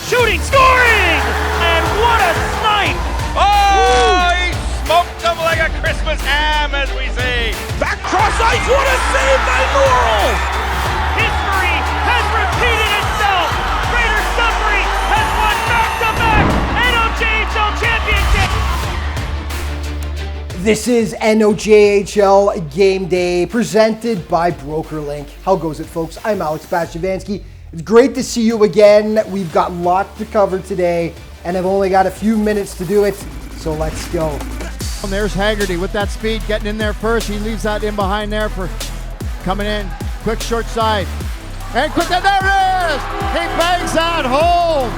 shooting, scoring! And what a snipe! Oh, he smoked him like a Christmas ham, as we say. Back cross ice, what a save by Laurel! History has repeated itself! Greater Sudbury has won back-to-back NOJHL championship! This is NOJHL Game Day, presented by BrokerLink. How goes it, folks? I'm Alex Bastyovanszky. It's great to see you again. We've got a lot to cover today, and I've only got a few minutes to do it, so let's go. And there's Haggerty with that speed, getting in there first. He leaves that in behind there for coming in. Quick short side. And quick, and there it is! He bangs that home!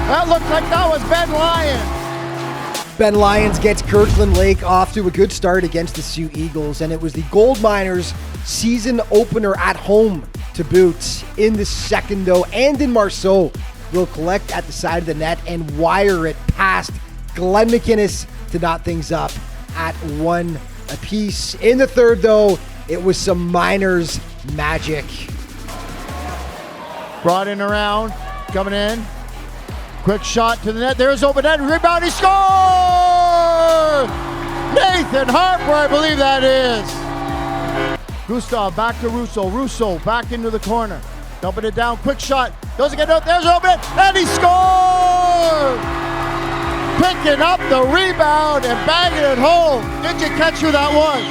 That looked like that was Ben Lyons. Ben Lyons gets Kirkland Lake off to a good start against the Sioux Eagles, and it was the Gold Miners' season opener at home to boot. In the second, though, and in Marceau, will collect at the side of the net and wire it past Glenn McInnes to knot things up at 1 apiece. In the third, though, it was some Miners magic. Brought in around, coming in. Quick shot to the net. There's open net. Rebound. He scores! Nathan Harper, I believe that is. Gustav back to Russo. Russo back into the corner. Dumping it down. Quick shot. Doesn't get out. There's open net. And he scores! Picking up the rebound and banging it home. Did you catch who that was?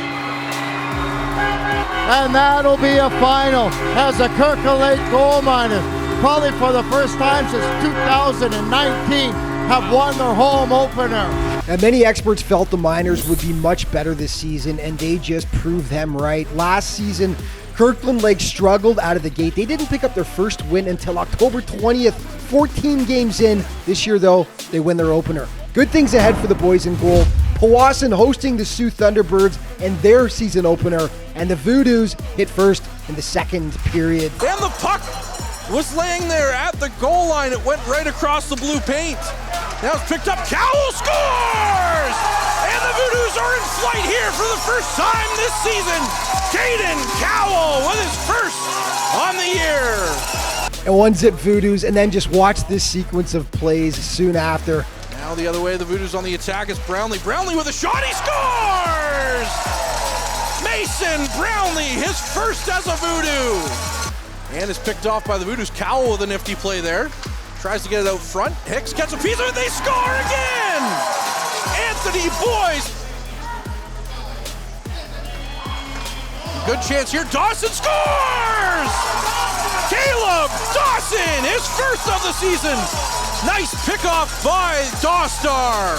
And that'll be a final as the Kirkland Lake Gold Miners, probably for the first time since 2019, have won their home opener. And many experts felt the Miners would be much better this season, and they just proved them right. Last season, Kirkland Lake struggled out of the gate. They didn't pick up their first win until October 20th, 14 games in. This year, though, they win their opener. Good things ahead for the boys in goal. Powassan hosting the Sioux Thunderbirds in their season opener, and the Voodoos hit first in the second period. And the puck was laying there at the goal line. It went right across the blue paint. Now it's picked up. Cowell scores! And the Voodoos are in flight here for the first time this season. Caden Cowell with his first on the year. And 1-0 Voodoos, and then just watch this sequence of plays soon after. Now the other way, the Voodoos on the attack is Brownlee. Brownlee with a shot, he scores! Mason Brownlee, his first as a Voodoo. And is picked off by the Voodoos. Cowell with a nifty play there. Tries to get it out front. Hicks gets a piece of it, they score again! Anthony Boyce. Good chance here, Dawson scores! Caleb Dawson, his first of the season. Nice pickoff by Dostar.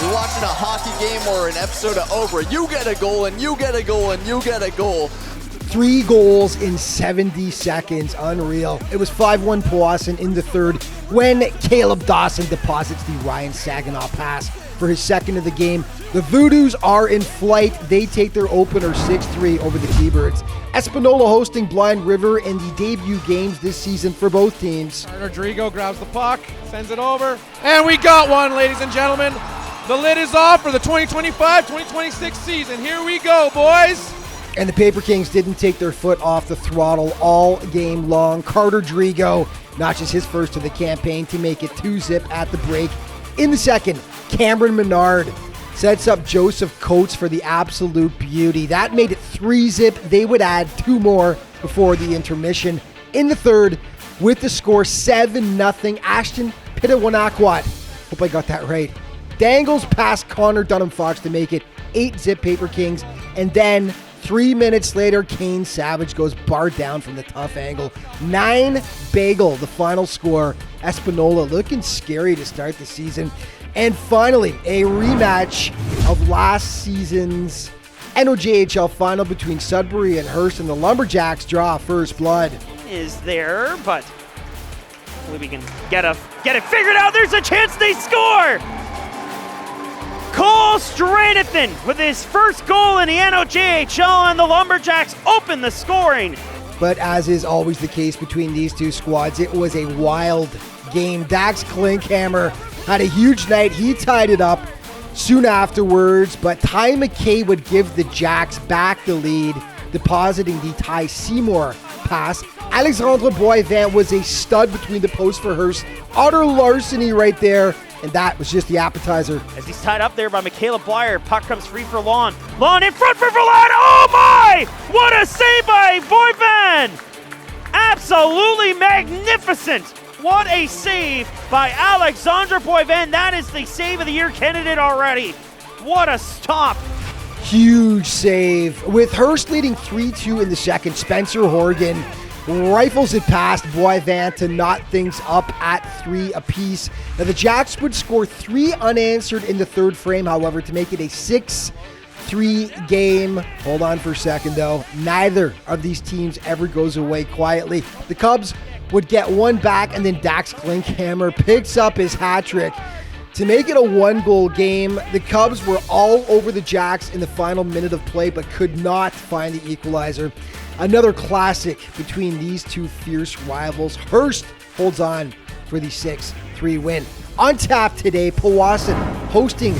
You're watching a hockey game or an episode of Oprah. You get a goal and you get a goal and you get a goal. 3 goals in 70 seconds. Unreal. It was 5-1 Powassan in the third when Caleb Dawson deposits the Ryan Saginaw pass for his second of the game. The Voodoos are in flight. They take their opener 6-3 over the T-Birds. Espanola hosting Blind River in the debut games this season for both teams. Rodrigo grabs the puck, sends it over, and we got one, ladies and gentlemen. The lid is off for the 2025-2026 season. Here we go, boys. And the Paper Kings didn't take their foot off the throttle all game long. Carter Drigo notches his first of the campaign to make it 2-0 at the break. In the second, Cameron Menard sets up Joseph Coates for the absolute beauty. That made it 3-0. They would add 2 more before the intermission. In the third, with the score 7-0, Ashton Pitawanakwat, hope I got that right, dangles past Connor Dunham-Fox to make it 8-0 Paper Kings. And then 3 minutes later, Kane Savage goes barred down from the tough angle. 9-bagel, the final score. Espanola looking scary to start the season. And finally, a rematch of last season's NOJHL final between Sudbury and Hearst, and the Lumberjacks draw first blood. Is there, but hopefully we can get it figured out. There's a chance they score! Cole Stranathan with his first goal in the NOJHL, and the Lumberjacks open the scoring. But as is always the case between these two squads, it was a wild game. Dax Klinkhammer had a huge night. He tied it up soon afterwards, but Ty McKay would give the Jacks back the lead, depositing the Ty Seymour pass Alexandre Boivin was a stud between the posts for Hearst. Utter larceny right there, and that was just the appetizer. As he's tied up there by Michaela Blyer, puck comes free for Lon. Lon in front for Verlaine. Oh my! What a save by Boivin! Absolutely magnificent! What a save by Alexandre Boivin. That is the save of the year candidate already. What a stop! Huge save. With Hearst leading 3-2 in the second, Spencer Horgan rifles it past Boivin to knot things up at 3 apiece. Now the Jacks would score 3 unanswered in the third frame, however, to make it a 6-3 game. Hold on for a second, though. Neither of these teams ever goes away quietly. The Cubs would get one back, and then Dax Klinkhammer picks up his hat trick to make it a 1-goal game. The Cubs were all over the Jacks in the final minute of play, but could not find the equalizer. Another classic between these two fierce rivals. Hearst holds on for the 6-3 win. On tap today, Powassan hosting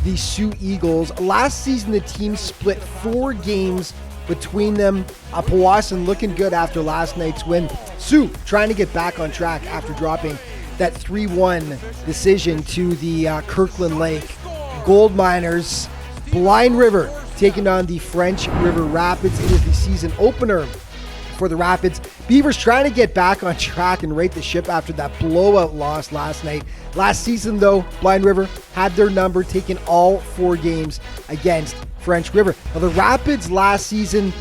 the Sioux Eagles. Last season, the team split 4 games between them. Powassan looking good after last night's win. Sioux trying to get back on track after dropping that 3-1 decision to the Kirkland Lake Gold Miners. Blind River taking on the French River Rapids. It is the season opener for the Rapids. Beavers trying to get back on track and right the ship after that blowout loss last night. Last season, though, Blind River had their number, taking all 4 games against French River. Now, the Rapids last season,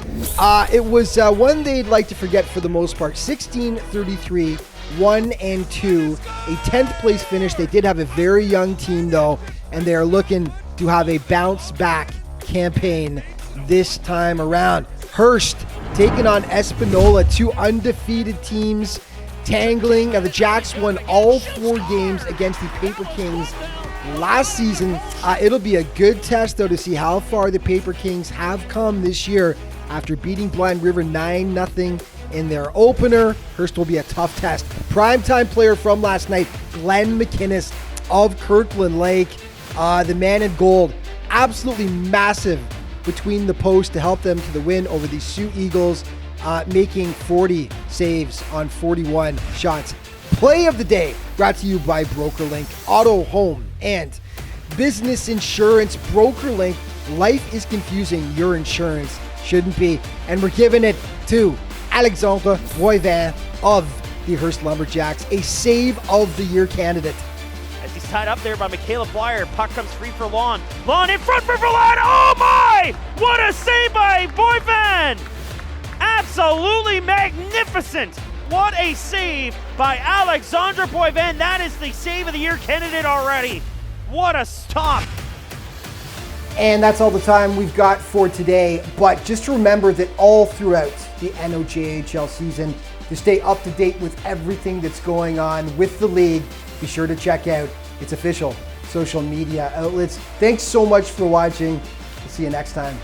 it was one they'd like to forget for the most part. 16-33, 1-2, a 10th place finish. They did have a very young team, though, and they are looking to have a bounce back campaign this time around. Hearst taking on Espanola, 2 undefeated teams tangling. Now the Jacks won all 4 games against the Paper Kings last season. It'll be a good test, though, to see how far the Paper Kings have come this year after beating Blind River 9-0 in their opener. Hearst will be a tough test. Primetime player from last night, Glenn McInnes of Kirkland Lake. The man in gold, absolutely massive between the posts to help them to the win over the Sioux Eagles, making 40 saves on 41 shots. Play of the day brought to you by BrokerLink Auto, Home, and Business Insurance. BrokerLink, life is confusing, your insurance shouldn't be. And we're giving it to Alexandre Boivin of the Hearst Lumberjacks, a save of the year candidate. As he's tied up there by Michaela Blyer, puck comes free for Lon. Lon in front for Verlaine. Oh my! What a save by Boivin! Absolutely magnificent! What a save by Alexandre Boivin. That is the save of the year candidate already. What a stop! And that's all the time we've got for today. But just remember that all throughout the NOJHL season, to stay up to date with everything that's going on with the league, be sure to check out its official social media outlets. Thanks so much for watching. We'll see you next time.